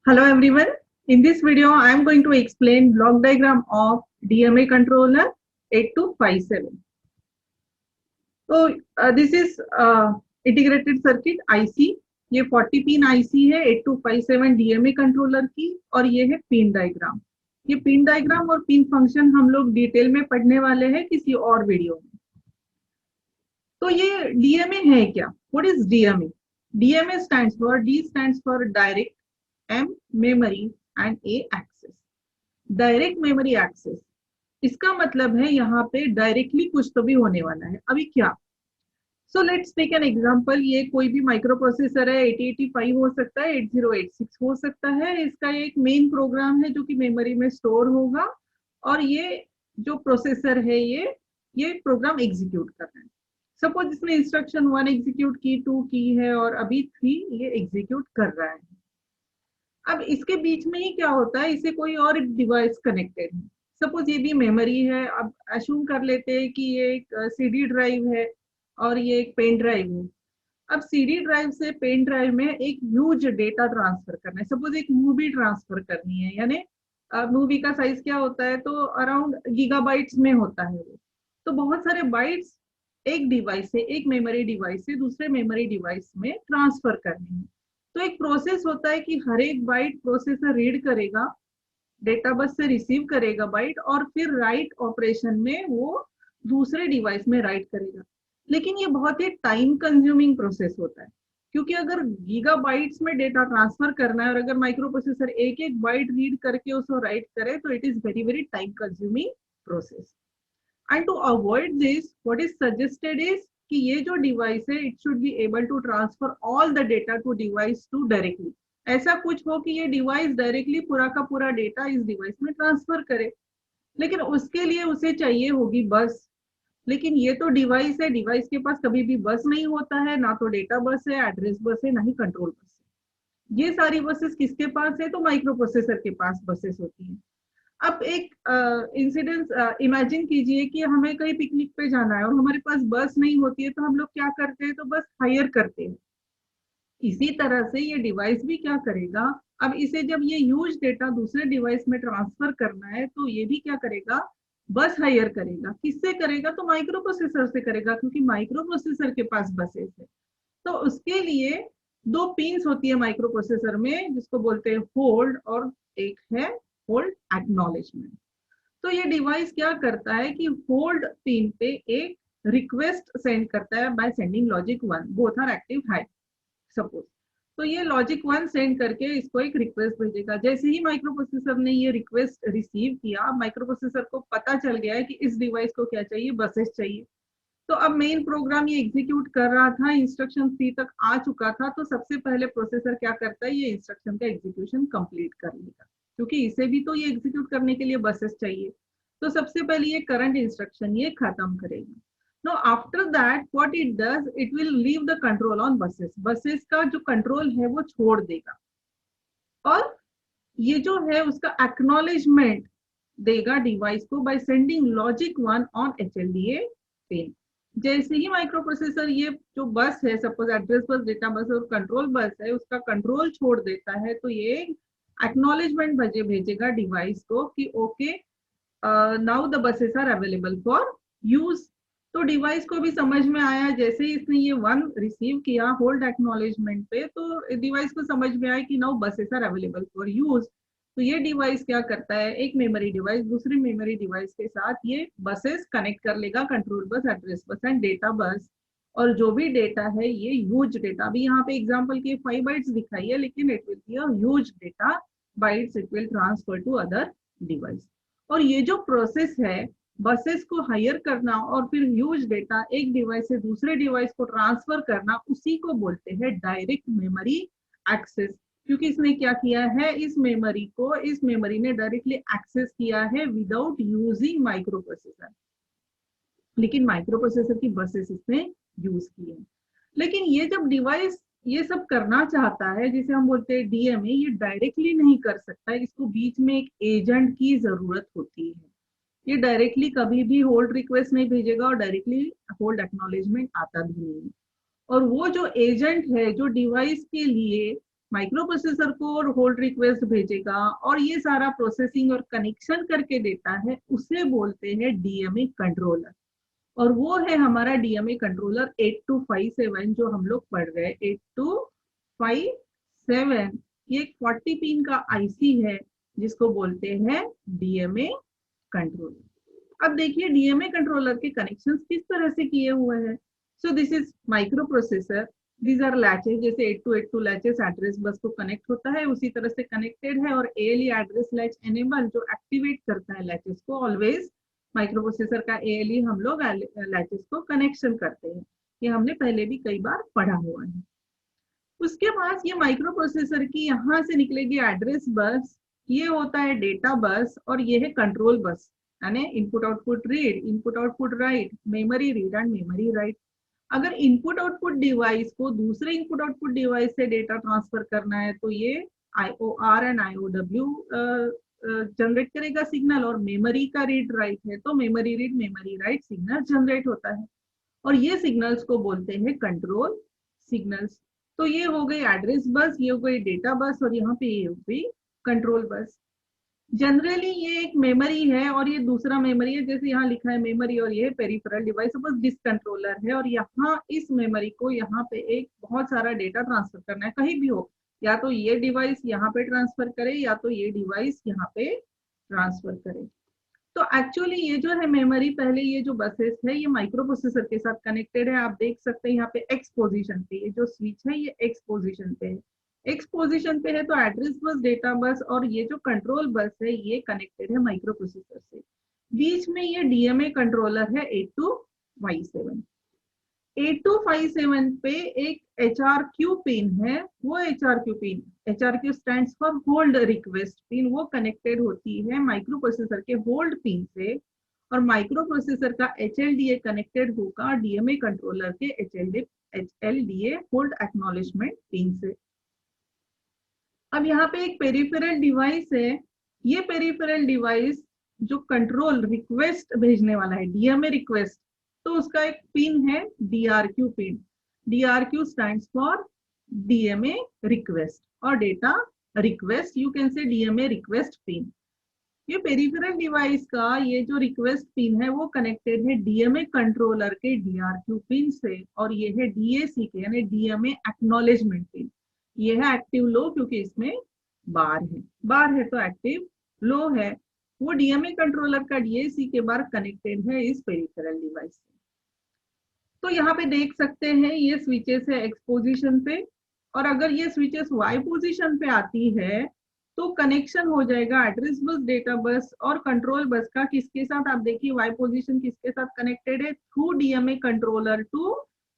Hello everyone. In this video, I am going to explain block diagram of DMA controller 8257. So this is integrated circuit IC. ये 40 pin IC है 8257 DMA controller की और ये है pin diagram. ये pin diagram और pin function हम लोग डिटेल में पढ़ने वाले हैं किसी और वीडियो में. तो ये DMA है क्या? What is DMA? DMA stands for D stands for direct, M memory and A access. Direct memory access इसका मतलब है यहाँ पे डायरेक्टली कुछ तो भी होने वाला है. अभी क्या? So let's take an example. ये कोई भी माइक्रो प्रोसेसर है 8085 हो सकता है 8086 हो सकता है. इसका एक मेन प्रोग्राम है जो कि मेमोरी में स्टोर होगा और ये जो प्रोसेसर है ये प्रोग्राम एग्जीक्यूट कर रहा है. सपोज इसने इंस्ट्रक्शन 1 एग्जीक्यूट की, 2 की है और अभी 3 ये एग्जीक्यूट कर रहा है. अब इसके बीच में ही क्या होता है, इसे कोई और डिवाइस कनेक्टेड है. सपोज ये भी मेमोरी है. अब अश्यूम कर लेते हैं कि ये एक सीडी ड्राइव है और ये एक पेन ड्राइव है. अब सीडी ड्राइव से पेन ड्राइव में एक ह्यूज डेटा ट्रांसफर करना है. सपोज एक मूवी ट्रांसफर करनी है, यानी मूवी का साइज क्या होता है तो अराउंड गीगाबाइट्स में होता है वो. तो बहुत सारे बाइट्स एक डिवाइस से, एक मेमोरी डिवाइस से दूसरे मेमोरी डिवाइस में ट्रांसफर करने हैं. तो एक प्रोसेस होता है कि हर एक बाइट प्रोसेसर रीड करेगा, डेटा बस से रिसीव करेगा बाइट और फिर राइट ऑपरेशन में वो दूसरे डिवाइस में राइट करेगा. लेकिन ये बहुत ही टाइम कंज्यूमिंग प्रोसेस होता है क्योंकि अगर गीगाबाइट्स में डेटा ट्रांसफर करना है और अगर माइक्रो प्रोसेसर एक एक बाइट रीड करके उसको राइट करे तो it is very very time consuming process. And to avoid this what is suggested is कि ये जो डिवाइस है it should be able to transfer all the data to device two directly. ऐसा कुछ हो कि ये डिवाइस डायरेक्टली पूरा का पूरा डेटा इस डिवाइस में ट्रांसफर करे. लेकिन उसके लिए उसे चाहिए होगी बस. लेकिन ये तो डिवाइस है, डिवाइस के पास कभी भी बस नहीं होता है, ना तो डेटा बस है, एड्रेस बस है, ना ही कंट्रोल बस है. ये सारी बसेस किसके पास है तो माइक्रो प्रोसेसर के पास बसेस होती है. अब एक इंसिडेंस इमेजिन कीजिए कि हमें कहीं पिकनिक पे जाना है और हमारे पास बस नहीं होती है तो हम लोग क्या करते हैं तो बस हायर करते हैं. इसी तरह से ये डिवाइस भी क्या करेगा, अब इसे जब ये ह्यूज डेटा दूसरे डिवाइस में ट्रांसफर करना है तो ये भी क्या करेगा, बस हायर करेगा. किससे करेगा तो माइक्रो प्रोसेसर से करेगा क्योंकि माइक्रो प्रोसेसर के पास बसेस है. तो उसके लिए दो पिन्स होती है माइक्रो प्रोसेसर में जिसको बोलते हैं होल्ड और एक है होल्ड एक्नॉलेजमेंट. तो ये डिवाइस क्या करता है कि होल्ड पिन पे एक रिक्वेस्ट सेंड करता है by sending logic 1. Both are active high suppose. तो ये लॉजिक 1 सेंड करके इसको एक रिक्वेस्ट भेजेगा. जैसे ही माइक्रो प्रोसेसर ने ये रिक्वेस्ट रिसीव किया, माइक्रो प्रोसेसर को पता चल गया है कि इस डिवाइस को क्या चाहिए, बसेस चाहिए. तो अब मेन प्रोग्राम ये एग्जीक्यूट कर रहा था, इंस्ट्रक्शन 3 तक आ चुका था. तो सबसे पहले प्रोसेसर क्या करता है, ये इंस्ट्रक्शन का एग्जीक्यूशन कंप्लीट कर लेगा क्योंकि इसे भी तो ये एग्जीक्यूट करने के लिए बसेस चाहिए. तो सबसे पहले ये करंट इंस्ट्रक्शन ये खत्म करेगा. Know after that what it does, it will leave the control on buses. Buses का जो कंट्रोल है वो छोड़ देगा और ये जो है उसका एक्नॉलेजमेंट देगा डिवाइस को bye sending logic 1 on HLDA pin. जैसे ही माइक्रो प्रोसेसर ये जो बस है, suppose address bus, data bus और कंट्रोल बस है, उसका कंट्रोल छोड़ देता है तो ये एक्नॉलेजमेंट भेजेगा डिवाइस को कि okay now the buses are available for use. तो डिवाइस को भी समझ में आया, जैसे ही इसने ये 1 रिसीव किया होल्ड एक्नॉलेजमेंट पे तो डिवाइस को समझ में आया कि now buses are available for use. तो ये डिवाइस क्या करता है, एक मेमोरी डिवाइस दूसरी मेमोरी डिवाइस के साथ ये बसेस कनेक्ट कर लेगा, control bus, address bus and data bus. और जो भी डेटा है ये ह्यूज डेटा, अभी यहाँ पे एग्जांपल के 5 बाइट्स दिखाई है लेकिन it will be a huge data bytes, it will transfer to other device. और ये जो प्रोसेस है बसेस को हायर करना और फिर ह्यूज डेटा एक डिवाइस से दूसरे डिवाइस को ट्रांसफर करना, उसी को बोलते हैं डायरेक्ट मेमोरी एक्सेस. क्योंकि इसने क्या किया है, इस मेमोरी ने डायरेक्टली एक्सेस किया है विदाउट यूजिंग माइक्रो प्रोसेसर. लेकिन माइक्रो प्रोसेसर की बसेस इसने यूज की है. लेकिन ये जब डिवाइस ये सब करना चाहता है जिसे हम बोलते हैं DMA, ये डायरेक्टली नहीं कर सकता, इसको बीच में एक एजेंट की जरूरत होती है. ये डायरेक्टली कभी भी होल्ड रिक्वेस्ट नहीं भेजेगा और डायरेक्टली होल्ड एक्नॉलेजमेंट आता भी नहीं. और वो जो एजेंट है जो डिवाइस के लिए माइक्रो प्रोसेसर को होल्ड रिक्वेस्ट भेजेगा और ये सारा प्रोसेसिंग और कनेक्शन करके देता है, उसे बोलते हैं डीएमए कंट्रोलर। और वो है हमारा डीएमए कंट्रोलर 8257 जो हम लोग पढ़ रहे हैं। 8257 ये एक 40 पिन का आईसी है जिसको बोलते हैं डीएमए कंट्रोलर। अब देखिए डीएमए कंट्रोलर के कनेक्शंस किस तरह से किए हुए हैं। So this is micro processor, these are latches, जैसे 8282 लैचेस एड्रेस बस को कनेक्ट होता है उसी तरह से कनेक्टेड है। और एएलई एड्रेस लैच एनेबल जो एक्टिवेट करता है लैचेस को, ऑलवेज माइक्रो प्रोसेसर का एएलई हम लोग लैचेस को कनेक्शन करते हैं। ये हमने पहले भी कई बार पढ़ा हुआ है। उसके बाद ये माइक्रो प्रोसेसर की यहाँ से निकलेगी एड्रेस बस, ये होता है डेटा बस, और ये है कंट्रोल बस, यानी input output read, input output right, memory read and memory write. अगर इनपुट आउटपुट डिवाइस को दूसरे इनपुट आउटपुट डिवाइस से डेटा ट्रांसफर करना है तो ये IOR एंड IOW जनरेट करेगा सिग्नल, और मेमोरी का रीड राइट है तो memory read memory write signal generate होता है, और ये सिग्नल्स को बोलते हैं कंट्रोल सिग्नल्स। तो ये हो गई एड्रेस बस, ये हो गई डेटा बस, और यहाँ पे ये हो गई कंट्रोल बस। जनरली ये एक मेमोरी है और ये दूसरा मेमोरी है, जैसे यहाँ लिखा है मेमोरी, और ये peripheral device suppose disk controller है, और यहाँ इस मेमोरी को यहाँ पे एक बहुत सारा डेटा ट्रांसफर करना है कहीं भी हो, या तो ये डिवाइस यहाँ पे ट्रांसफर करे या तो ये डिवाइस यहाँ पे ट्रांसफर करे। तो एक्चुअली ये जो है मेमोरी, पहले ये जो बसेस है ये माइक्रो प्रोसेसर के साथ कनेक्टेड है। आप देख सकते हैं यहाँ पे एक्स पोजीशन पे, ये जो स्विच है ये एक्स पोजीशन पे है, एक्स पोजीशन पे है तो एड्रेस बस, डेटा बस और ये जो कंट्रोल बस है ये कनेक्टेड है माइक्रो प्रोसेसर से। बीच में ये डीएमए कंट्रोलर है 8257। 8257 पे एक HRQ पिन है, वो HRQ pin, HRQ stands for hold request pin, वो कनेक्टेड होती है माइक्रो प्रोसेसर के होल्ड पिन से, और माइक्रो प्रोसेसर का HLDA कनेक्टेड होगा डीएमए कंट्रोलर के HLDA होल्ड एक्नॉलेजमेंट पिन से। अब यहाँ पे एक पेरिफेरल डिवाइस है, ये पेरिफेरल डिवाइस जो कंट्रोल रिक्वेस्ट भेजने वाला है, डीएमए रिक्वेस्ट, तो उसका एक पिन है DRQ pin. DRQ stands for DMA request और data request, you can say DMA request pin. ये पेरिफेरल डिवाइस का ये जो रिक्वेस्ट पिन है वो कनेक्टेड है डीएमए कंट्रोलर के DRQ पिन से, और ये है DAC के यानी डीएमए एक्नॉलेजमेंट पिन। ये है एक्टिव लो क्योंकि इसमें बार है, बार है तो एक्टिव लो है। वो डीएमए कंट्रोलर का DAC के बार कनेक्टेड है इस पेरिफेरल डिवाइस से। तो यहाँ पे देख सकते हैं ये स्विचेस है एक्स पोजीशन पे, और अगर ये स्विचेस वाई पोजीशन पे आती है तो कनेक्शन हो जाएगा एड्रेस बस, डेटा बस और कंट्रोल बस का। किसके साथ, आप देखिए वाई पोजीशन किसके साथ कनेक्टेड है, through DMA controller to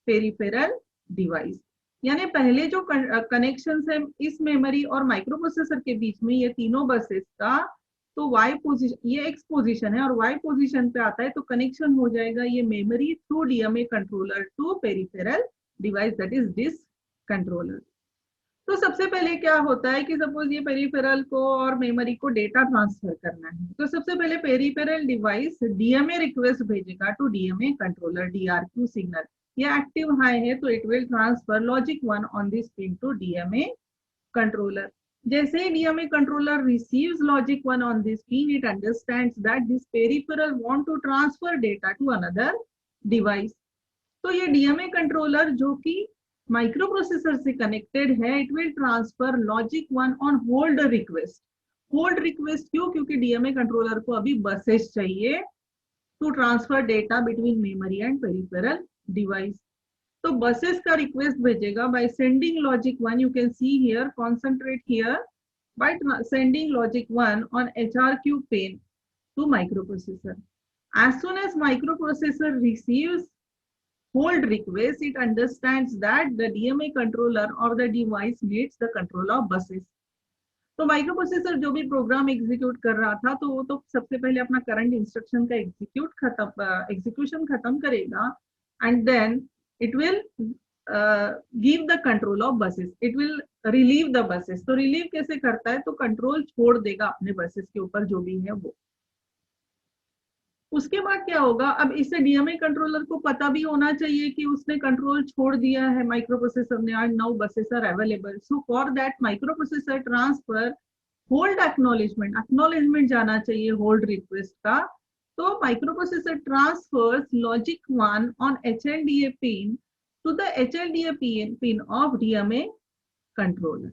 peripheral device. यानी पहले जो कनेक्शन है इस मेमोरी और माइक्रो प्रोसेसर के बीच में, ये तीनों बसेस का, तो वाई पोजीशन, ये एक्स पोजीशन है और वाई पोजीशन पे आता है तो कनेक्शन हो जाएगा ये memory through DMA controller to peripheral device, that is disk controller. तो सबसे पहले क्या होता है कि सपोज ये पेरिफेरल को और मेमोरी को डेटा ट्रांसफर करना है, तो सबसे पहले पेरिफेरल डिवाइस डीएमए रिक्वेस्ट भेजेगा to DMA controller DRQ signal. ये एक्टिव हाई है तो it will transfer logic 1 on this pin to DMA controller. जैसे ही DMA controller receives logic 1 on this pin, it understands that this peripheral want to transfer data to another device. तो ये DMA controller जो कि micro processor से connected है, it will transfer logic 1 on hold request. Hold request क्यों, क्योंकि DMA controller को अभी बसेस चाहिए to transfer data between memory and peripheral device. तो बसेस का रिक्वेस्ट भेजेगा by sending logic 1, you can see here, concentrate here, by sending logic 1 on HRQ pin to microprocessor. As soon as microprocessor receives hold request, it understands that the DMA controller or the device needs the control of buses. तो microprocessor जो भी program execute कर रहा था तो वो तो सबसे पहले अपना करंट इंस्ट्रक्शन का एग्जीक्यूशन खत्म करेगा, and then it will give the control of buses, it will relieve the buses। तो रिलीव कैसे करता है, तो कंट्रोल छोड़ देगा अपने बसेस के ऊपर जो भी है वो। उसके बाद क्या होगा, अब इससे डीएमए कंट्रोलर को पता भी होना चाहिए कि उसने कंट्रोल छोड़ दिया है माइक्रो प्रोसेसर ने, और now buses are available. So for that micro processor transfer hold acknowledgement जाना चाहिए होल्ड रिक्वेस्ट का। तो micro processor transfers logic 1 on HLDA pin to the HLDA pin of DMA controller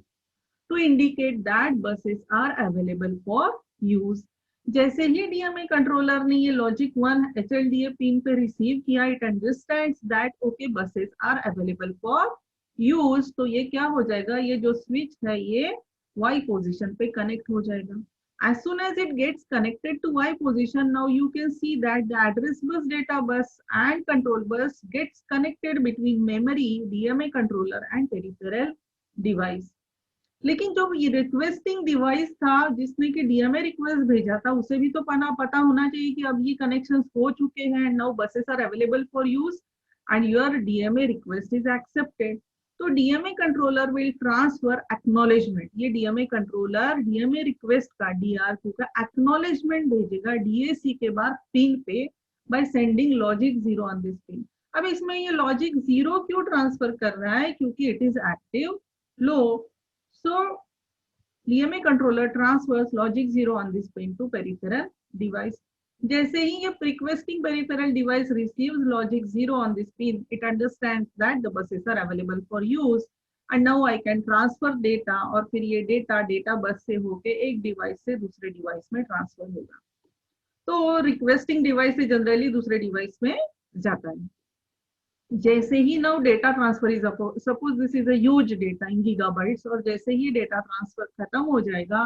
to indicate that buses are available for use। जैसे ही DMA controller ने ये logic 1 HLDA pin पे receive किया, it understands that okay buses are available for use. तो ये क्या हो जाएगा, ये जो स्विच है ये Y पोजीशन पे कनेक्ट हो जाएगा। As soon as it gets connected to Y position, now you can see that the address bus, data bus and control bus gets connected between memory, DMA controller and peripheral device। लेकिन जो ये requesting device था जिसने कि DMA request भेजा था, उसे भी तो पता होना चाहिए कि अब ये कनेक्शंस हो चुके हैं, now buses are available for use and your DMA request is accepted. तो DMA controller will transfer acknowledgement. ये डीएमए कंट्रोलर डीएमए रिक्वेस्ट का डीआरक्यू का एक्नॉलेजमेंट भेजेगा डीएसी के बाद पिन पे bye sending logic 0 on this pin. अब इसमें ये लॉजिक 0 क्यों ट्रांसफर कर रहा है, क्योंकि it is active low. So DMA controller transfers logic 0 on this pin to peripheral device। जैसे ही ये requesting peripheral device receives logic 0 on this pin, it understands that the buses are available for use and now I can transfer data। और फिर ये data bus से होके एक device से दूसरे डिवाइस में ट्रांसफर होगा। तो रिक्वेस्टिंग डिवाइस से जनरली दूसरे डिवाइस में जाता है। जैसे ही now data transfer is suppose this is huge data in gigabytes, और जैसे ही डेटा ट्रांसफर खत्म हो जाएगा,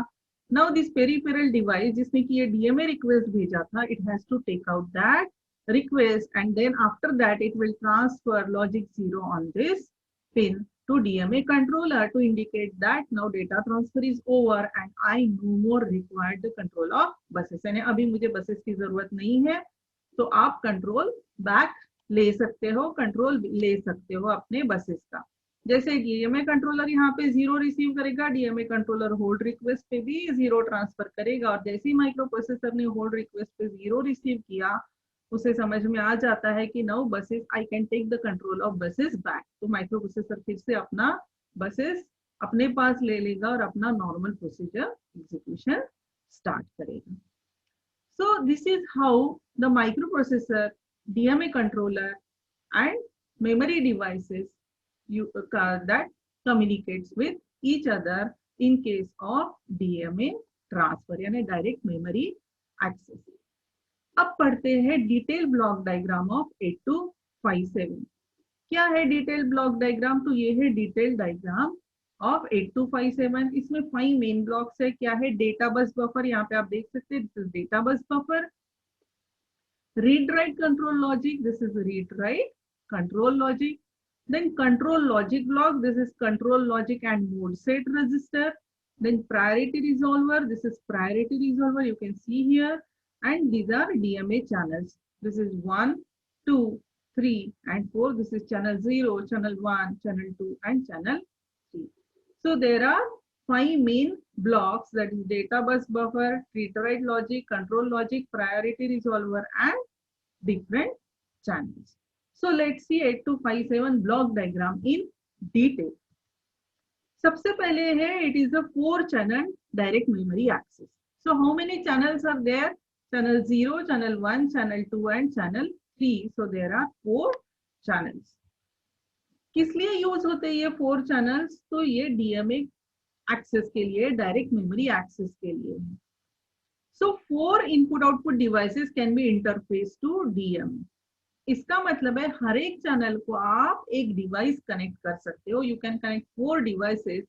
नाउ दिस पेरिफेरल डिवाइस जिसने कि ये डीएमए रिक्वेस्ट भेजा था, it has to take out that request and then after that it will transfer logic 0 on this pin to DMA controller to indicate that now data transfer is over and I no more require the control of buses। यानी अभी मुझे buses की जरूरत नहीं है, तो आप control back ले सकते हो, कंट्रोल ले सकते हो अपने बसेस का। जैसे डीएमए कंट्रोलर यहाँ पे 0 रिसीव करेगा, डीएमए कंट्रोलर होल्ड रिक्वेस्ट पे भी 0 ट्रांसफर करेगा, और जैसे ही माइक्रो प्रोसेसर ने होल्ड रिक्वेस्ट पे 0 रिसीव किया, उसे समझ में आ जाता है कि now buses I can take the control of buses back. तो माइक्रो प्रोसेसर फिर से अपना बसेस अपने पास ले लेगा और अपना नॉर्मल प्रोसीजर एग्जीक्यूशन स्टार्ट करेगा। So this is how the microprocessor, DMA controller and memory devices that communicates with each other in case of DMA transfer यानी डायरेक्ट मेमोरी एक्सेस। अब पढ़ते हैं डिटेल ब्लॉक डायग्राम ऑफ 8257। क्या है detail block diagram, तो ये है detail diagram of 8257। इसमें 5 मेन ब्लॉक्स है। क्या है, डेटा बस बफर, यहाँ पे आप देख सकते हैं data bus buffer. read write control logic, this is read write control logic। then control logic block, this is control logic and mode set register। then priority resolver, this is priority resolver, you can see here। and these are DMA channels, this is 1 2 3 and 4, this is channel 0, channel 1, channel 2 and channel 3। so there are 5 main blocks, that is data bus buffer, read write logic, control logic, priority resolver and different channels। so let's see 8257 block diagram in detail। सबसे पहले है it is a 4 channel direct memory access। so how many channels are there, channel 0, channel 1, channel 2 and channel 3। so there are 4 channels। किस लिए use होते हैं ये 4 channels, तो ये डीएमए एक्सेस के लिए, डायरेक्ट मेमोरी एक्सेस के लिए। So 4 input output devices can be interface to DMA. इसका मतलब है हर एक चैनल को आप एक डिवाइस कनेक्ट कर सकते हो। You can connect 4 devices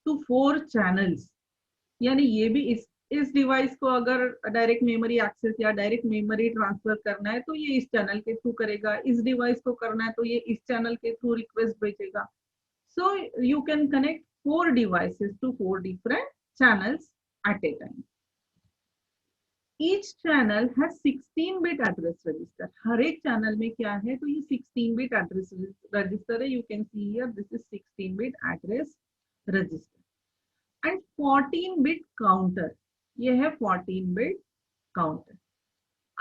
to 4 channels. यानी ये भी इस डिवाइस को अगर डायरेक्ट मेमोरी एक्सेस या डायरेक्ट मेमोरी ट्रांसफर करना है तो ये इस चैनल के थ्रू करेगा, इस डिवाइस को करना है तो ये इस चैनल के थ्रू रिक्वेस्ट भेजेगा। So you can connect 4 devices to 4 different channels at a time। Each channel has 16-bit address register। हर एक चैनल में क्या है, तो ये 16-bit address register है। You can see here this is 16-bit address register and 14-bit counter। ये है 14-bit counter।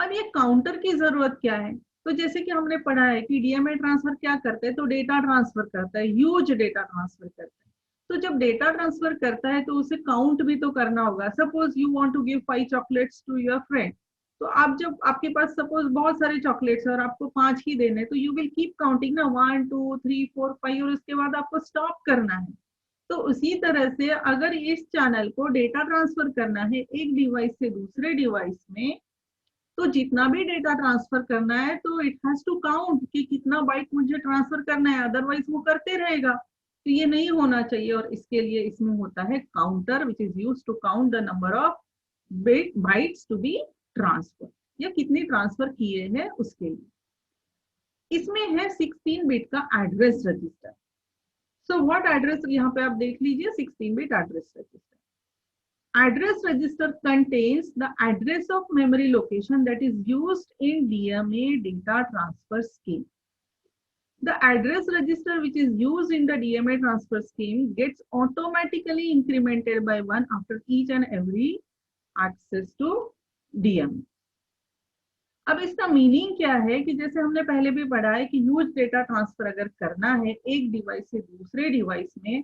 अब ये काउंटर की जरूरत क्या है? तो जैसे कि हमने पढ़ा है कि डीएमए ट्रांसफर क्या करता है, तो डेटा ट्रांसफर करता है, ह्यूज डेटा ट्रांसफर करता है। तो जब डेटा ट्रांसफर करता है तो उसे काउंट भी तो करना होगा। Suppose you want to give 5 chocolates to your friend, तो आप जब आपके पास सपोज बहुत सारे चॉकलेट्स है और आपको 5 ही देने, तो यू विल कीप काउंटिंग ना, 1 2 3 4 5, और उसके बाद आपको स्टॉप करना है। तो उसी तरह से अगर इस चैनल को डेटा ट्रांसफर करना है एक डिवाइस से दूसरे डिवाइस में, तो जितना भी डेटा ट्रांसफर करना है तो इट हैज टू काउंट कि कितना बाइट मुझे ट्रांसफर करना है, अदरवाइज वो करते रहेगा। तो ये नहीं होना चाहिए, और इसके लिए इसमें होता है counter which is used to count the number of bytes to be transfer, या कितने ट्रांसफर किए हैं उसके लिए। इसमें है 16 बिट का address register. So what address, यहाँ पे आप देख लीजिए 16 bit address register. Address register contains the address of memory location that is used in DMA data transfer scheme. The address register which is used in the DMA transfer scheme gets automatically incremented by 1 after each and every access to DMA. अब इसका meaning क्या है कि जैसे हमने पहले भी पढ़ा है कि ह्यूज डेटा ट्रांसफर अगर करना है एक डिवाइस से दूसरे डिवाइस में,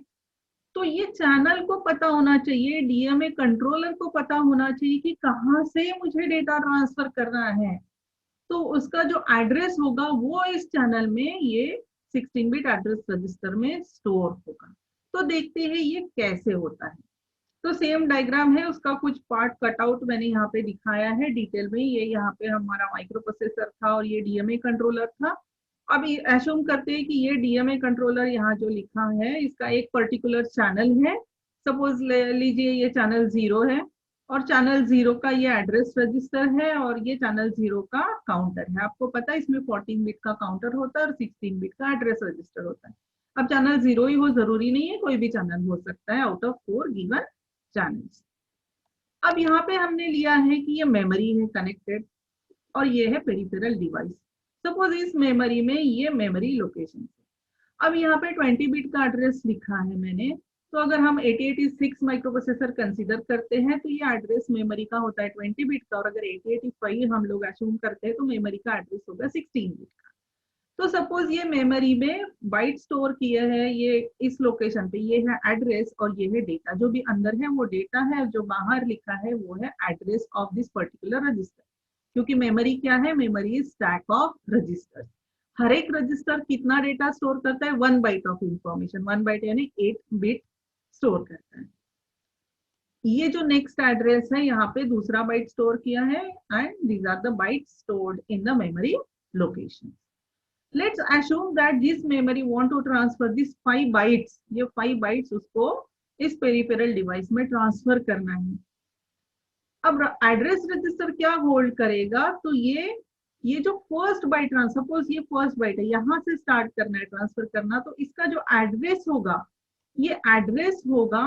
तो ये चैनल को पता होना चाहिए, डीएमए कंट्रोलर को पता होना चाहिए कि कहाँ से मुझे डेटा ट्रांसफर करना है। तो उसका जो एड्रेस होगा वो इस चैनल में ये 16 बिट एड्रेस रजिस्टर में स्टोर होगा। तो देखते हैं ये कैसे होता है। तो सेम डायग्राम है, उसका कुछ पार्ट कटआउट मैंने यहाँ पे दिखाया है डिटेल में। ये यहाँ पे हमारा माइक्रो प्रोसेसर था और ये डीएमए कंट्रोलर था। अब एज्यूम करते हैं कि ये डीएमए कंट्रोलर यहाँ जो लिखा है इसका एक पर्टिकुलर चैनल है। सपोज ले लीजिए ये चैनल 0 है, और चैनल 0 का ये एड्रेस रजिस्टर है, और ये चैनल 0 का काउंटर है। आपको पता है इसमें 14 बिट का काउंटर होता है और 16 बिट का एड्रेस रजिस्टर होता है। अब चैनल 0 ही हो जरूरी नहीं है, कोई भी चैनल हो सकता है आउट ऑफ 4 गिवन चैनल्स। अब यहाँ पे हमने लिया है कि ये मेमोरी है कनेक्टेड, और ये है पेरिफेरल डिवाइस। सपोज इस मेमोरी में ये मेमोरी लोकेशन है। अब यहाँ पे 20 बिट का एड्रेस लिखा है मैंने, तो अगर हम 8086 माइक्रो प्रोसेसर कंसीडर करते हैं तो ये एड्रेस मेमोरी का होता है 20 बिट का, और अगर 8085 हम लोग एज्यूम करते हैं तो मेमोरी का एड्रेस होगा 16 बिट का। तो सपोज ये मेमोरी में बाइट स्टोर किया है, ये इस लोकेशन पे, ये है एड्रेस और ये है डेटा। जो भी अंदर है वो डेटा है, और जो बाहर लिखा है वो है address of this particular register. क्योंकि मेमोरी क्या है, memory is stack of register. हर एक रजिस्टर कितना डेटा स्टोर करता है, 1 बाइट ऑफ इंफॉर्मेशन। 1 बाइट यानी 8 बिट स्टोर करता है। ये जो नेक्स्ट एड्रेस है यहाँ पे दूसरा बाइट स्टोर किया है, and these are the bytes stored in the memory location. Let's assume that this memory want to transfer this 5 bytes, ये 5 bytes उसको इस पेरिफेरल डिवाइस में ट्रांसफर करना है। अब एड्रेस रजिस्टर क्या होल्ड करेगा, तो ये जो फर्स्ट बाइट, सपोज ये फर्स्ट बाइट है, यहाँ से स्टार्ट करना है ट्रांसफर करना, तो इसका जो एड्रेस होगा ये एड्रेस होगा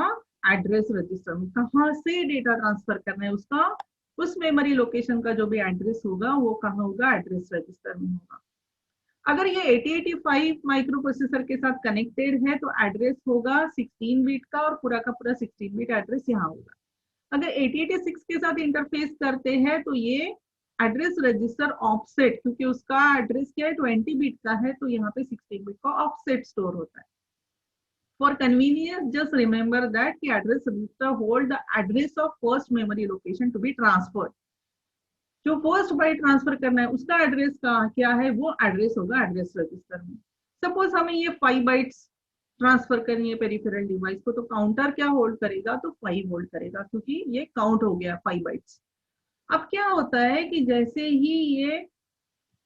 एड्रेस रजिस्टर में। कहाँ से डेटा ट्रांसफर करना है उसका, उस मेमोरी लोकेशन का जो भी एड्रेस होगा वो कहाँ होगा, एड्रेस रजिस्टर में होगा। अगर ये 8085 माइक्रो प्रोसेसर के साथ कनेक्टेड है तो एड्रेस होगा 16 बिट का, और पूरा का पूरा 16 बिट एड्रेस यहाँ होगा। अगर 8086 के साथ इंटरफेस करते हैं तो ये एड्रेस रजिस्टर ऑफसेट, क्योंकि उसका एड्रेस क्या है 20 बिट का है, तो यहाँ पे 16 बिट का ऑफसेट स्टोर होता है। For convenience just remember that कि address register hold the address of first memory location to be transferred. जो फर्स्ट बाइट ट्रांसफर करना है उसका एड्रेस का क्या है, वो एड्रेस होगा एड्रेस रजिस्टर में। सपोज हमें ये 5 बाइट्स ट्रांसफर करनी है पेरिफेरल डिवाइस को, तो काउंटर क्या होल्ड करेगा, तो 5 होल्ड करेगा, क्योंकि ये काउंट हो गया 5 बाइट्स। अब क्या होता है कि जैसे ही ये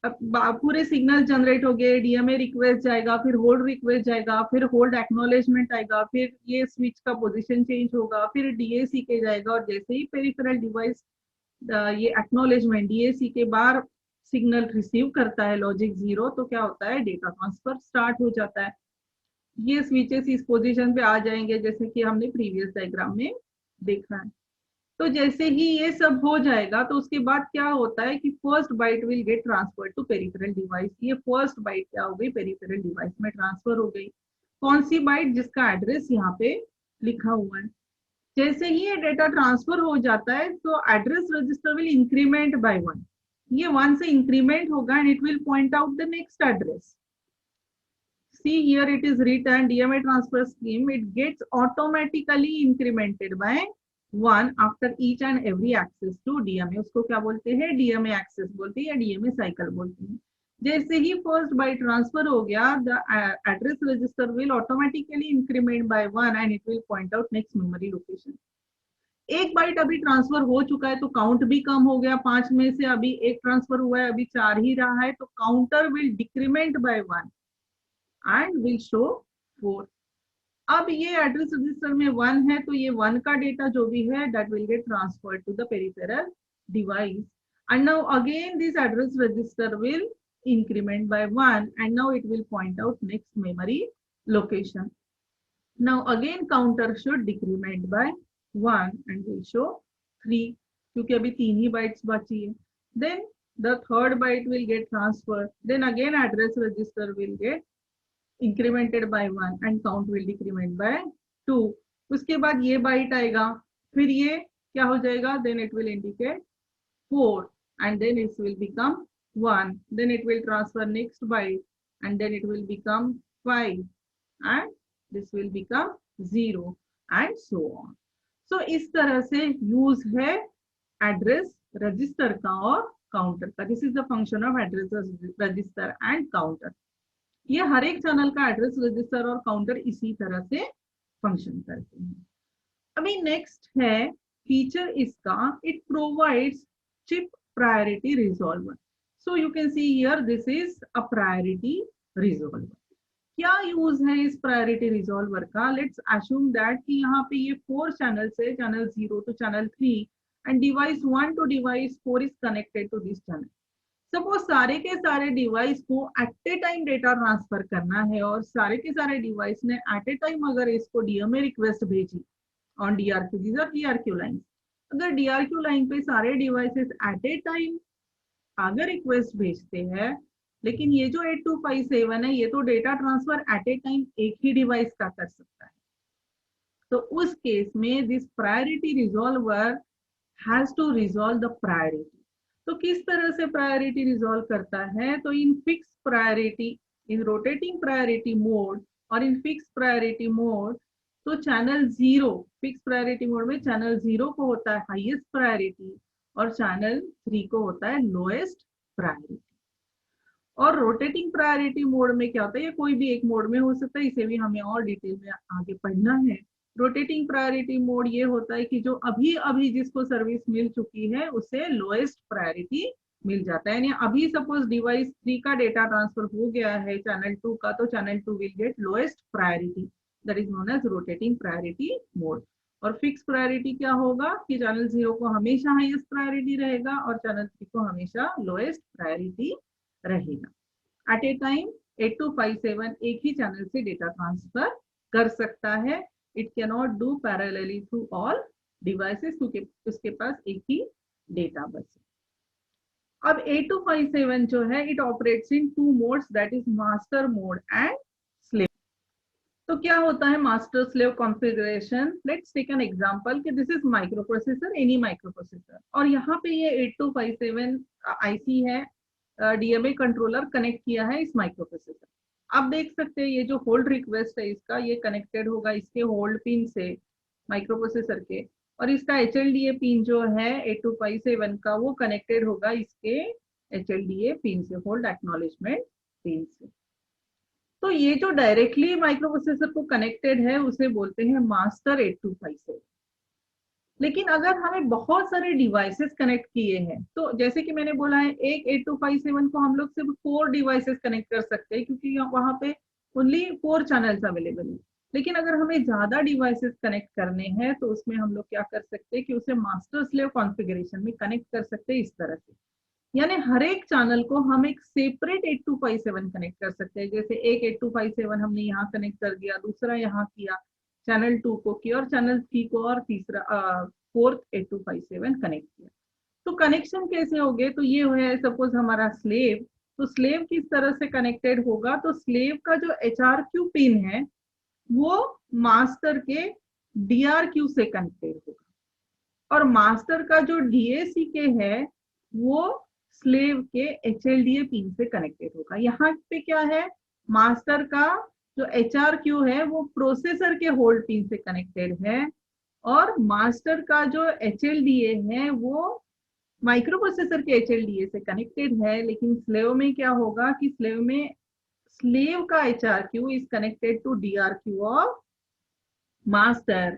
पूरे सिग्नल जनरेट हो गए, डीएमए रिक्वेस्ट जाएगा, फिर होल्ड रिक्वेस्ट जाएगा, फिर होल्ड एक्नॉलेजमेंट आएगा, फिर ये स्विच का पोजीशन चेंज होगा, फिर डीएसी के जाएगा, और जैसे ही पेरिफेरल डिवाइस ये एक्नॉलेजमेंट डीएसी के बाहर सिग्नल रिसीव करता है लॉजिक 0, तो क्या होता है, डेटा ट्रांसफर स्टार्ट हो जाता है। ये स्विचेस इस पोजीशन पे आ जाएंगे जैसे कि हमने प्रीवियस डायग्राम में देखा है। तो जैसे ही ये सब हो जाएगा तो उसके बाद क्या होता है कि first byte will get transfer to peripheral device. ये फर्स्ट बाइट क्या हो गई, पेरिफेरल डिवाइस में ट्रांसफर हो गई। कौन सी बाइट, जिसका एड्रेस यहाँ पे लिखा हुआ है। जैसे ही ये डेटा ट्रांसफर हो जाता है तो address register will increment by 1। ये 1 से इंक्रीमेंट होगा and it will point out the next address. See here it is written DMA transfer scheme, it gets automatically incremented by 1 after each and every access to DMA. उसको क्या बोलते हैं? DMA access बोलते हैं या DMA cycle बोलते हैं. जैसे ही फर्स्ट बाइट ट्रांसफर हो गया, the address register will automatically increment by 1 and it will point out next memory location. एक बाइट अभी ट्रांसफर हो चुका है तो काउंट भी कम हो गया. 5 में से अभी एक ट्रांसफर हुआ है, अभी 4 ही रहा है, तो counter will decrement by 1 and will show 4. अब ये एड्रेस रजिस्टर में 1 है तो ये 1 का डेटा जो भी है that will get transferred to the peripheral device. And now again this address register will increment by 1 and now it will point out next memory location. Now again counter should decrement by 1 and will show 3 क्योंकि अभी 3 ही bytes बची है. Then the third byte will get transferred. Then again address register will get incremented by 1 and count will decrement by 2. उसके बाद ये byte आएगा, फिर ये क्या हो जाएगा? Then it will indicate 4 and then it will become 1, then it will transfer next byte and then it will become 5 and this will become 0 and so on. So इस तरह से यूज है एड्रेस रजिस्टर का और counter का. This is the function of address register and counter. ये हर एक channel का एड्रेस रजिस्टर और काउंटर इसी तरह से फंक्शन करते हैं. अभी नेक्स्ट है फीचर इसका, it provides chip priority resolver. So you can see here this is a priority resolver. क्या यूज है इस प्रायोरिटी रिजॉल्वर का? लेट्स assume that कि यहाँ पे ये 4 चैनल्स है, channel 0 to channel 3 and device 1 to device 4 is connected to this channel. सपोज सारे के सारे डिवाइस को at a time data transfer करना है और सारे के सारे डिवाइस ने एट ए टाइम अगर इसको डीएमए रिक्वेस्ट भेजी on DRQ, these are DRQ line. अगर डीआरक्यू लाइन पे सारे डिवाइसेस एट ए टाइम अगर रिक्वेस्ट भेजते हैं, लेकिन ये जो 8257 है ये तो data transfer at a time एक ही डिवाइस का कर सकता है, तो उस केस में this priority resolver has to resolve the priority. तो किस तरह से प्रायोरिटी रिजॉल्व करता है? तो in fix priority, in rotating priority mode और इन फिक्स प्रायोरिटी मोड, तो चैनल 0 फिक्स प्रायोरिटी मोड में चैनल 0 को होता है हाईएस्ट प्रायोरिटी और चैनल 3 को होता है लोएस्ट प्रायोरिटी. और रोटेटिंग प्रायोरिटी मोड में क्या होता है? ये कोई भी एक मोड में हो सकता है, इसे भी हमें और डिटेल में आगे पढ़ना है. रोटेटिंग प्रायोरिटी मोड ये होता है कि जो अभी अभी जिसको सर्विस मिल चुकी है उसे लोएस्ट प्रायोरिटी मिल जाता है. यानी अभी सपोज डिवाइस 3 का डेटा ट्रांसफर हो गया है चैनल 2 का, तो channel 2 will get lowest priority, that is known as rotating priority mode. और फिक्स प्रायोरिटी क्या होगा कि चैनल 0 को हमेशा हाईएस्ट प्रायोरिटी रहेगा और चैनल 3 को हमेशा लोएस्ट प्रायोरिटी रहेगा. एट ए टाइम 8257 एक ही चैनल से डेटा ट्रांसफर कर सकता है. It can not do parallelly through all devices क्योंकि उसके पास एक ही डेटा बस है. अब 8257 जो है it operates in 2 modes, that is master mode and slave. तो क्या होता है master slave configuration? Let's take an example कि this is micro processor, any microprocessor, और यहाँ पे ये 8257 आईसी है, डीएमए कंट्रोलर कनेक्ट किया है इस माइक्रो प्रोसेसर. आप देख सकते हैं ये जो होल्ड रिक्वेस्ट है इसका, ये कनेक्टेड होगा इसके होल्ड पिन से माइक्रो प्रोसेसर के, और इसका एचएलडीए पिन जो है 8257 का वो कनेक्टेड होगा इसके एचएलडीए पिन से, होल्ड एक्नॉलेजमेंट पिन से. तो ये जो डायरेक्टली माइक्रो प्रोसेसर को कनेक्टेड है उसे बोलते हैं मास्टर 8257. लेकिन अगर हमें बहुत सारे डिवाइसेस कनेक्ट किए हैं, तो जैसे कि मैंने बोला है एक 8257 को हम लोग सिर्फ 4 डिवाइसेस कनेक्ट कर सकते हैं क्योंकि वहां पे ओनली 4 चैनल्स अवेलेबल है. लेकिन अगर हमें ज्यादा डिवाइसेस कनेक्ट करने हैं तो उसमें हम लोग क्या कर सकते हैं कि उसे मास्टर स्लेव कॉन्फ़िगरेशन में कनेक्ट कर सकते हैं इस तरह से. यानी हर एक चैनल को हम एक सेपरेट 8257 कनेक्ट कर सकते हैं. जैसे एक 8257 हमने यहाँ कनेक्ट कर दिया, दूसरा यहाँ किया, चैनल 2 को किया और चैनल 3 को और तीसरा 4th 8257 कनेक्ट किया. तो कनेक्शन कैसे हो गए? तो ये है सपोज हमारा स्लेव, तो स्लेव किस तरह से कनेक्टेड होगा? तो स्लेव का जो एचआरक्यू पिन है वो मास्टर के डीआरक्यू से कनेक्टेड होगा और मास्टर का जो डीएसी के है वो स्लेव के HLDA पिन से कनेक्टेड होगा। यहाँ पे क्या है, मास्टर का जो HRQ है वो प्रोसेसर के होल्ड पिन से कनेक्टेड है, और मास्टर का जो HLDA है वो माइक्रो प्रोसेसर के HLDA से कनेक्टेड है। लेकिन स्लेव में क्या होगा कि स्लेव में स्लेव का HRQ is connected to DRQ of master,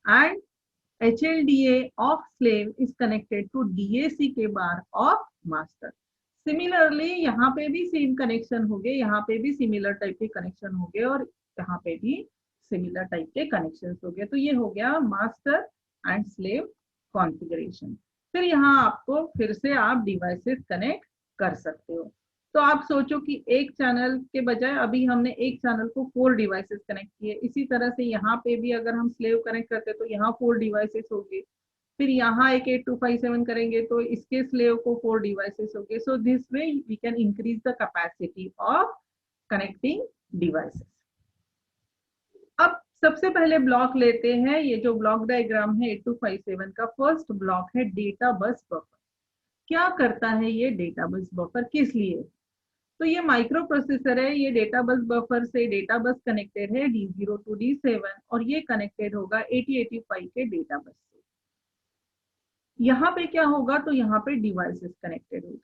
and HLDA of slave is connected to DAC के बार of master। सिमिलरली यहाँ पे भी सेम कनेक्शन हो गए, यहाँ पे भी सिमिलर टाइप के कनेक्शन हो गए, और यहाँ पे भी सिमिलर टाइप के कनेक्शन हो गए। तो ये हो गया मास्टर एंड स्लेव कॉन्फ़िगरेशन। फिर यहाँ आपको फिर से आप डिवाइसेस कनेक्ट कर सकते हो। तो आप सोचो कि एक चैनल के बजाय अभी हमने एक चैनल को 4 डिवाइसेस कनेक्ट किए, इसी तरह से यहाँ पे भी अगर हम स्लेव कनेक्ट करते तो यहाँ 4 डिवाइसेस होंगे, फिर यहाँ एक 8257 करेंगे तो इसके स्लेव को 4 डिवाइसेस होंगे। So this way we can increase the capacity of connecting devices. अब सबसे पहले ब्लॉक लेते हैं, ये जो ब्लॉक डायग्राम है 8257 का फर्स्ट ब्लॉक है डेटा बस बफर। क्या करता है ये डेटा बस बफर, किस लिए? तो ये माइक्रो प्रोसेसर है, ये डेटा बस बफर से डेटा बस कनेक्टेड है D0 to D7, और ये कनेक्टेड होगा 8085 के डेटा बस से। यहाँ पे क्या होगा, तो यहाँ पे डिवाइसेस कनेक्टेड होगी।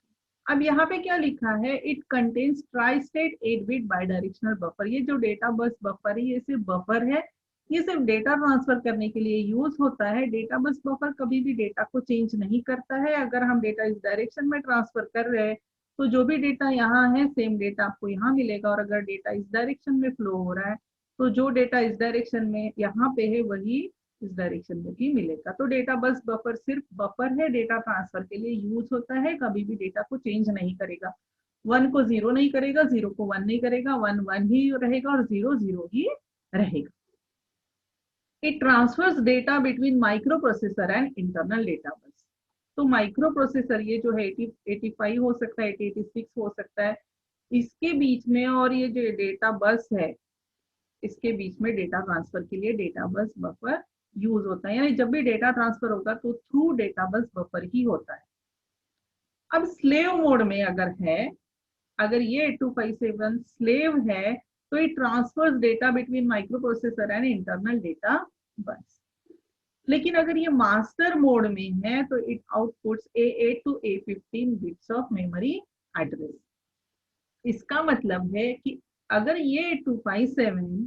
अब यहाँ पे क्या लिखा है, इट कंटेन्स ट्राई स्टेट 8-बिट बाइडायरेक्शनल बफर। ये जो डेटा बस बफर है ये सिर्फ बफर है, ये सिर्फ डेटा ट्रांसफर करने के लिए यूज होता है। डेटा बस बफर कभी भी डेटा को चेंज नहीं करता है। अगर हम डेटा इस डायरेक्शन में ट्रांसफर कर रहे हैं तो जो भी डेटा यहाँ है सेम डेटा आपको यहाँ मिलेगा, और अगर डेटा इस डायरेक्शन में फ्लो हो रहा है तो जो डेटा इस डायरेक्शन में यहाँ पे है वही इस डायरेक्शन में भी मिलेगा। तो डेटा बस बफर सिर्फ बफर है, डेटा ट्रांसफर के लिए यूज होता है, कभी भी डेटा को चेंज नहीं करेगा। 1 को 0 नहीं करेगा, 0 को 1 नहीं करेगा, 1 1 ही रहेगा और 0 0 ही रहेगा। It transfers data between micro processor and internal data bus. तो माइक्रो प्रोसेसर ये जो है 85 हो सकता है, 86 हो सकता है, इसके बीच में, और ये जो डेटा बस है इसके बीच में डेटा ट्रांसफर के लिए डेटा बस बफर यूज होता है। यानी जब भी डेटा ट्रांसफर होगा तो थ्रू डेटा बस बफर ही होता है। अब स्लेव मोड में अगर है, अगर ये 8257 स्लेव है तो it transfers data between micro processor and internal data bus. लेकिन अगर ये मास्टर मोड में है तो it outputs A8 to A15 bits of memory address. इसका मतलब है कि अगर ये 8257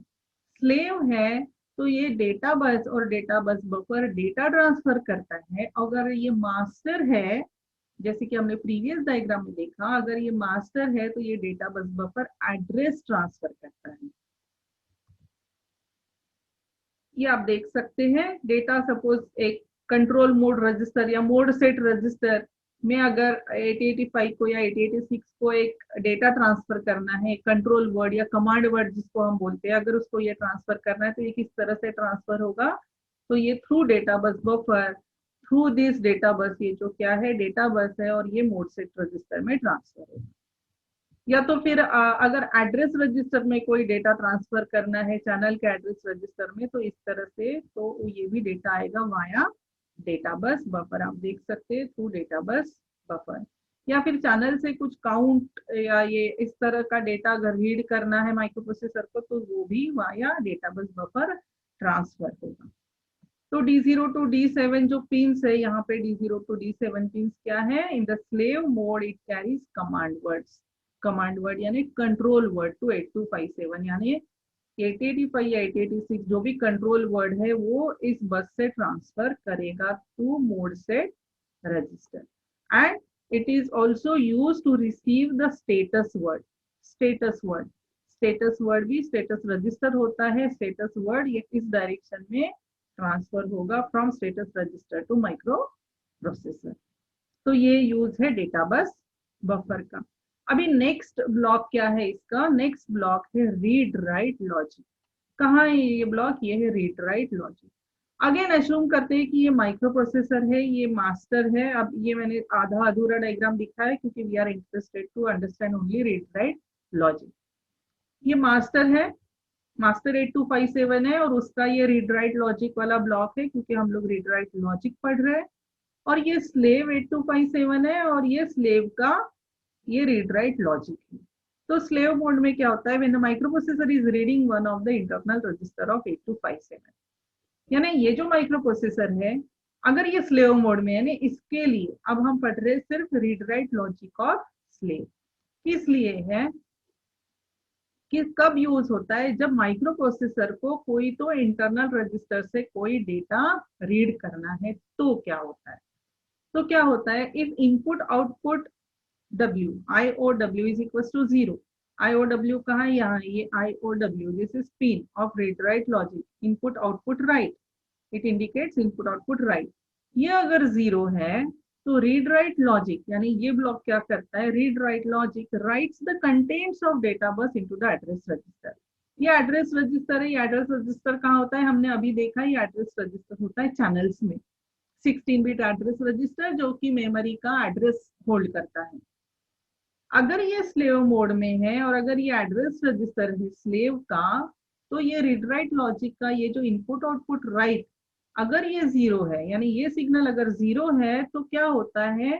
स्लेव है तो ये डेटा बस और data bus buffer data transfer करता है। अगर ये मास्टर है, जैसे कि हमने प्रीवियस डायग्राम में देखा, अगर ये मास्टर है तो ये data bus buffer address transfer करता है। ये आप देख सकते हैं, डेटा सपोज एक कंट्रोल मोड रजिस्टर या मोड सेट रजिस्टर में अगर 8085 को या 8086 को एक डेटा ट्रांसफर करना है, कंट्रोल वर्ड या कमांड वर्ड जिसको हम बोलते हैं, अगर उसको ये ट्रांसफर करना है तो ये किस तरह से ट्रांसफर होगा, तो ये through data bus buffer, through this data bus, ये जो क्या है डेटा बस है, और ये मोड सेट रजिस्टर में ट्रांसफर होगा। या तो फिर अगर एड्रेस रजिस्टर में कोई डेटा ट्रांसफर करना है चैनल के एड्रेस रजिस्टर में, तो इस तरह से तो ये भी डेटा आएगा वाया डेटा बस बफर। आप देख सकते हैं थ्रू डेटा बस बफर। या फिर चैनल से कुछ काउंट या ये इस तरह का डेटा अगर रीड करना है माइक्रो प्रोसेसर को तो वो भी via data bus buffer transfer होगा। तो D0 to D7 जो पिंस है, यहाँ पे D0 to D7 पिंस क्या है, in the slave mode it carries command words, command word यानी कंट्रोल वर्ड टू 8257, यानी 8085 या 8086 जो भी कंट्रोल वर्ड है वो इस बस से ट्रांसफर करेगा to mode set register. And it is also use to receive the status word. Status word, status word भी स्टेटस रजिस्टर होता है। स्टेटस वर्ड ये इस डायरेक्शन में ट्रांसफर होगा from status register to micro processor. तो ये यूज है डेटा बस बफर का। अभी नेक्स्ट ब्लॉक क्या है इसका, नेक्स्ट ब्लॉक है रीड राइट लॉजिक। कहाँ है ये ब्लॉक, ये है read write logic. Again assume करते हैं कि ये माइक्रो प्रोसेसर है, ये मास्टर है। अब ये मैंने आधा अधूरा डायग्राम दिखा है क्योंकि we are interested to understand only read write logic. ये मास्टर है, मास्टर 8257 है, और उसका ये रीड राइट लॉजिक वाला ब्लॉक है क्योंकि हम लोग रीड राइट लॉजिक पढ़ रहे हैं। और ये स्लेव 8257 है और ये स्लेव का ये रीड राइट लॉजिक है। तो स्लेव मोड में क्या होता है, when the microprocessor is reading one of the internal register of 8257, यानी ये जो माइक्रोप्रोसेसर है अगर ये स्लेव मोड में है ना, इसके लिए अब हम पढ़ रहे हैं सिर्फ read write logic of slave. इसलिए है कि कब यूज होता है, जब माइक्रो प्रोसेसर को कोई तो इंटरनल रजिस्टर से कोई डेटा रीड करना है तो क्या होता है। तो क्या होता है, if input output W IOW is equals to 0, IOW कहाँ है, यहाँ ये IOW, this is pin of read write logic, input output right, it indicates input output right. ये अगर 0 है तो रीड राइट लॉजिक यानी ये ब्लॉक क्या करता है, read write logic rights the contents of data bus into the address register. ये एड्रेस रजिस्टर है, ये एड्रेस रजिस्टर कहाँ होता है, हमने अभी देखा ये एड्रेस रजिस्टर होता है चैनल्स में, 16 बिट एड्रेस रजिस्टर जो कि मेमोरी का एड्रेस होल्ड करता है। अगर ये स्लेव मोड में है और अगर ये एड्रेस रजिस्टर है स्लेव का, तो ये रीड राइट लॉजिक का ये जो इनपुट आउटपुट राइट अगर ये 0 है, यानी ये सिग्नल अगर 0 है तो क्या होता है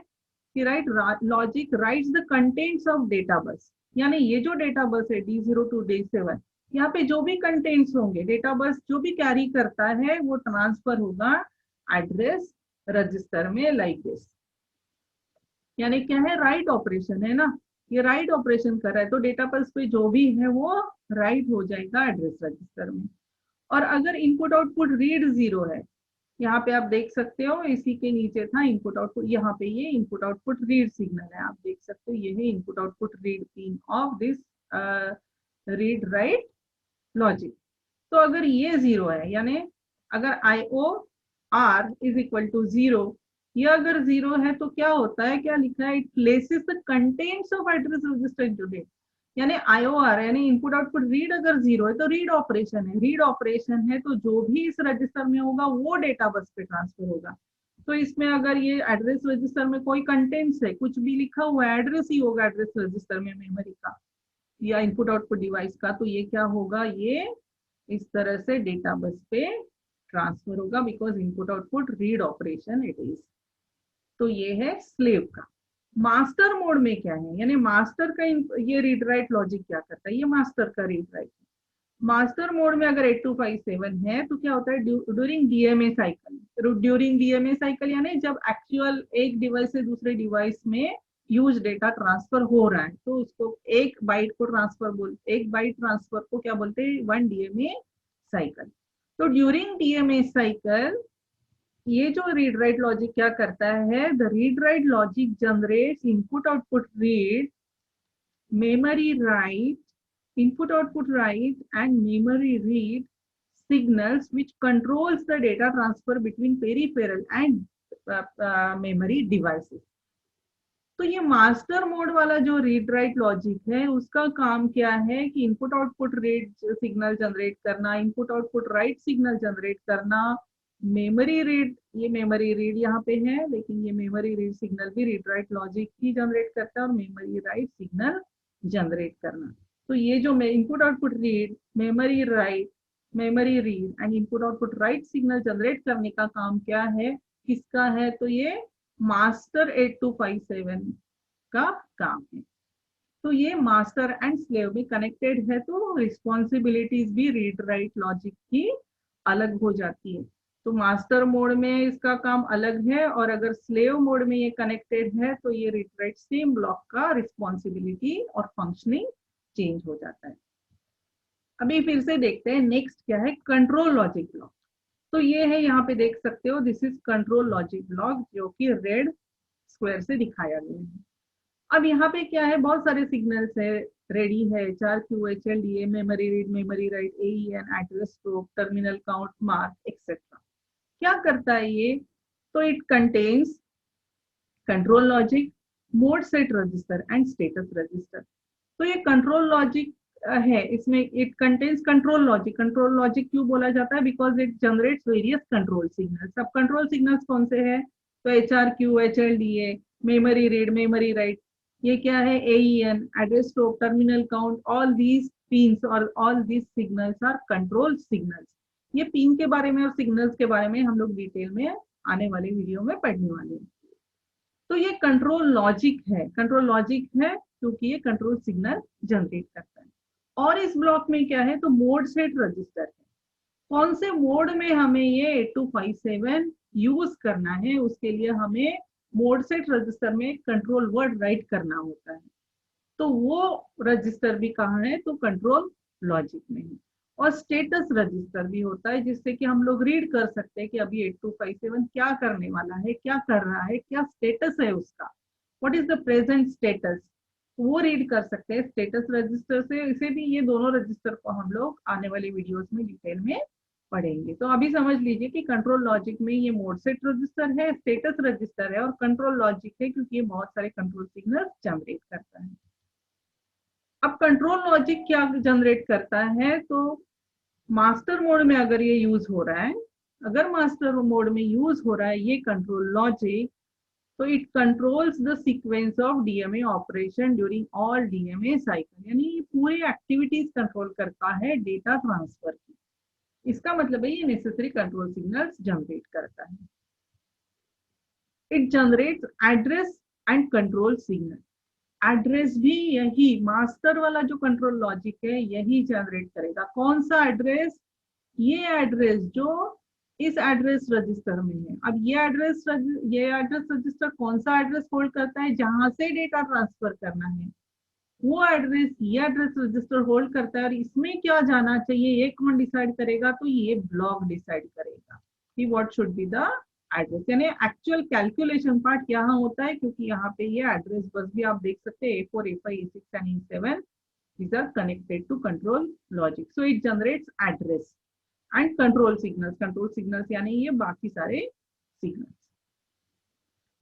कि right logic rights the contents of data bus, यानी ये जो डेटा बस है D0 to D7, यहाँ पे जो भी कंटेंट्स होंगे डेटा बस जो भी कैरी करता है वो ट्रांसफर होगा एड्रेस रजिस्टर में, लाइक दिस। यानी क्या है, राइट ऑपरेशन है ना, ये राइट ऑपरेशन कर रहा है तो डेटा बस पे जो भी है वो राइट हो जाएगा एड्रेस रजिस्टर में। और अगर इनपुट आउटपुट रीड 0 है, यहाँ पे आप देख सकते हो इसी के नीचे था इनपुट आउटपुट, यहाँ पे ये इनपुट आउटपुट रीड सिग्नल है, आप देख सकते हो ये है input output read pin of this read write logic. तो अगर ये 0 है, यानी अगर IOR इज इक्वल टू 0, ये अगर 0 है तो क्या होता है, क्या लिखा है, it places the contents of address register into data, यानी IOR यानी इनपुट आउटपुट रीड अगर 0 है तो रीड ऑपरेशन है, रीड ऑपरेशन है तो जो भी इस रजिस्टर में होगा वो डेटा बस पे ट्रांसफर होगा। तो इसमें अगर ये एड्रेस रजिस्टर में कोई कंटेंट्स है, कुछ भी लिखा हुआ है, एड्रेस ही होगा एड्रेस रजिस्टर में मेमोरी का या इनपुट आउटपुट डिवाइस का, तो ये क्या होगा, ये इस तरह से डेटा बस पे ट्रांसफर होगा because input output read operation it is. तो ये है स्लेव का। मास्टर मोड में क्या है, यानी मास्टर का ये रीड राइट लॉजिक क्या करता है, ये मास्टर का रीड राइट। मास्टर मोड में अगर 8257 है तो क्या होता है, during DMA cycle, during DMA cycle यानी जब एक्चुअल एक डिवाइस से दूसरे डिवाइस में यूज डेटा ट्रांसफर हो रहा है तो उसको एक बाइट को ट्रांसफर एक बाइट ट्रांसफर को क्या बोलते हैं, 1 डीएमए साइकिल। तो ड्यूरिंग डीएमए साइकिल ये जो रीड राइट लॉजिक क्या करता है, the read write logic generates input output read, memory write, input output write and memory read signals which controls the data transfer between peripheral and memory devices। तो ये master mode वाला जो read write logic है उसका काम क्या है कि input output read signal generate करना, input output write signal generate करना, मेमोरी रीड, ये मेमोरी रीड यहाँ पे है लेकिन ये मेमोरी रीड सिग्नल भी रीड राइट लॉजिक ही जनरेट करता है और मेमोरी राइट सिग्नल जनरेट करना। तो ये जो input output read, memory write, memory read and input output write signal generate करने का काम क्या है, किसका है, तो ये मास्टर 8257 का काम है। तो ये मास्टर एंड स्लेव में कनेक्टेड है तो रिस्पॉन्सिबिलिटीज भी रीड राइट लॉजिक की अलग हो जाती है। तो मास्टर मोड में इसका काम अलग है और अगर स्लेव मोड में ये कनेक्टेड है तो ये रीड राइट सेम ब्लॉक का रिस्पॉन्सिबिलिटी और फंक्शनिंग चेंज हो जाता है। अभी फिर से देखते हैं नेक्स्ट क्या है, कंट्रोल लॉजिक ब्लॉक। तो ये है, यहाँ पे देख सकते हो this is control logic block जो कि रेड स्क्वायर से दिखाया गया है। अब यहाँ पे क्या है, बहुत सारे सिग्नल्स है, रेडी है, HRQ, HLDA, memory read, memory write, AEN, address scope, terminal count, mark etcetera. क्या करता है ये, तो it contains control logic, mode set register and status register. तो ये कंट्रोल लॉजिक है, इसमें it contains control logic. Control logic क्यों बोला जाता है, because it generates various control signals. अब कंट्रोल सिग्नल्स कौन से हैं, तो HRQ, HLDA, memory read, memory write, ये क्या है, AEN, address scope, terminal count, all these pins और all these signals are control signals. ये पिन के बारे में और सिग्नल्स के बारे में हम लोग डिटेल में आने वाले वीडियो में पढ़ने वाले हैं। तो ये कंट्रोल लॉजिक है, कंट्रोल लॉजिक है क्योंकि ये कंट्रोल सिग्नल जनरेट करता है। और इस ब्लॉक में क्या है, तो मोड सेट रजिस्टर है। कौन से मोड में हमें ये 8257 यूज करना है, उसके लिए हमें मोड सेट रजिस्टर में कंट्रोल वर्ड राइट करना होता है। तो वो रजिस्टर भी कहाँ है, तो कंट्रोल लॉजिक में है। और स्टेटस रजिस्टर भी होता है जिससे कि हम लोग रीड कर सकते हैं कि अभी 8257 क्या करने वाला है, क्या कर रहा है, क्या स्टेटस है उसका, what is the present status, वो रीड कर सकते हैं स्टेटस रजिस्टर से। इसे भी, ये दोनों रजिस्टर को हम लोग आने वाले वीडियोस में डिटेल में पढ़ेंगे। तो अभी समझ लीजिए कि कंट्रोल लॉजिक में ये मोड सेट रजिस्टर है, स्टेटस रजिस्टर है और कंट्रोल लॉजिक है क्योंकि ये बहुत सारे कंट्रोल सिग्नल जनरेट करता है। अब कंट्रोल लॉजिक क्या जनरेट करता है, तो मास्टर मोड में अगर ये यूज हो रहा है, अगर मास्टर मोड में यूज हो रहा है ये कंट्रोल लॉजिक, तो it controls the sequence of DMA operation during all DMA cycle, यानी ये पूरी एक्टिविटीज कंट्रोल करता है डेटा ट्रांसफर की। इसका मतलब है ये नेसेसरी कंट्रोल सिग्नल्स जनरेट करता है। It generates address and control signal. Address भी यही मास्टर वाला जो कंट्रोल लॉजिक है यही जनरेट करेगा। कौन सा एड्रेस, ये एड्रेस जो इस एड्रेस रजिस्टर में है। अब ये एड्रेस रजिस्टर कौन सा एड्रेस होल्ड करता है, जहां से डेटा ट्रांसफर करना है वो एड्रेस ये एड्रेस रजिस्टर होल्ड करता है। और इसमें क्या जाना चाहिए ये कौन डिसाइड करेगा, तो ये ब्लॉक डिसाइड करेगा कि what should be the address. यानी एक्चुअल कैलकुलेशन पार्ट यहाँ होता है क्योंकि यहाँ पे ये एड्रेस बस भी आप देख सकते हैं A4, A5, A6 and A7 these are connected to control logic, so it generates address and control signals यानी ये बाकी सारे signals.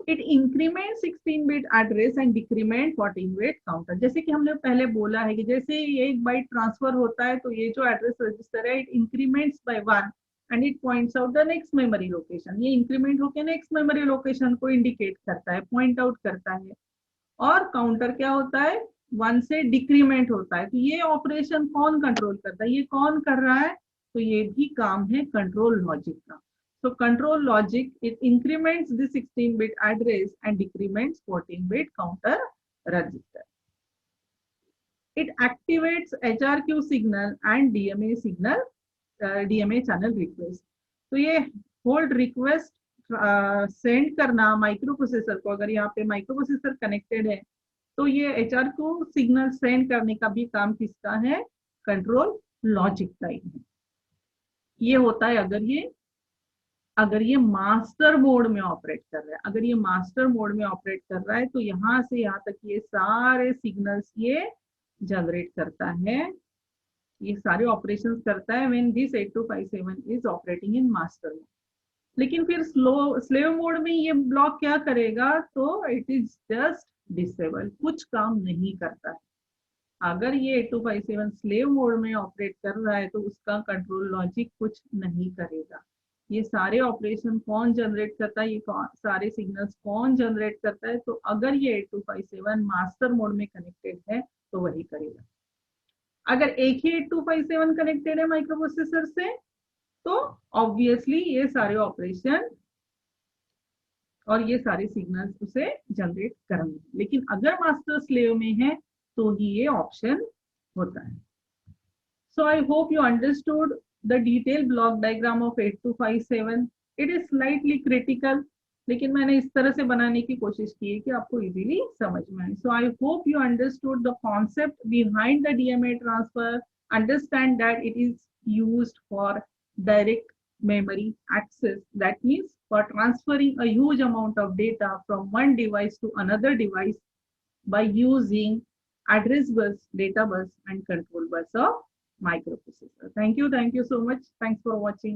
It increments 16-bit address and decrement 14-bit counter. जैसे कि हमने पहले बोला है कि जैसे ये एक बाइट ट्रांसफर होता है तो ये जो एड्रेस रजिस्टर है it increments by 1 and it points out the next memory location. ये इंक्रीमेंट होकर नेक्स्ट मेमोरी लोकेशन को इंडिकेट करता है, पॉइंट आउट करता है। और काउंटर क्या होता है, 1 से डिक्रीमेंट होता है। तो ये ऑपरेशन कौन कंट्रोल करता है, ये कौन कर रहा है, तो ये भी काम है कंट्रोल लॉजिक का। So control logic, it increments the 16-bit address and decrements 14-bit counter register. It activates HRQ signal and DMA signal, DMA channel request. तो ये होल्ड रिक्वेस्ट सेंड करना माइक्रो प्रोसेसर को, अगर यहाँ पे माइक्रो प्रोसेसर कनेक्टेड है तो ये HRQ सिग्नल सेंड करने का भी काम किसका है, कंट्रोल लॉजिक का ही है। ये होता है अगर ये मास्टर मोड में ऑपरेट कर रहा है। अगर ये मास्टर मोड में ऑपरेट कर रहा है तो यहाँ से यहाँ तक ये सारे सिग्नल्स ये जनरेट करता है, ये सारे ऑपरेशंस करता है when this 8257 is operating in master mode. लेकिन फिर स्लेव मोड में ये ब्लॉक क्या करेगा, तो इट इज जस्ट डिसेबल, कुछ काम नहीं करता है। अगर ये 8257 स्लेव मोड में ऑपरेट कर रहा है तो उसका कंट्रोल लॉजिक कुछ नहीं करेगा। ये सारे ऑपरेशन कौन जनरेट करता है, ये सारे सिग्नल्स कौन जनरेट करता है, तो अगर ये 8257 मास्टर मोड में कनेक्टेड है तो वही करेगा। अगर एक ही 8257 कनेक्टेड है माइक्रो प्रोसेसर से तो ऑब्वियसली ये सारे ऑपरेशन और ये सारे सिग्नल्स उसे जनरेट करेंगे। लेकिन अगर मास्टर स्लेव में है तो ही ये ऑप्शन होता है। So I hope you understood the detailed block diagram of 8257. It is slightly critical, लेकिन मैंने इस तरह से बनाने की कोशिश की है कि आपको इजीली समझ में आए। So I hope you understood the concept behind the DMA transfer, understand that it is used for direct memory access. That means for transferring a huge amount of data from one device to another device by using address bus, data bus and control bus of microprocessor. Thank you so much. Thanks for watching.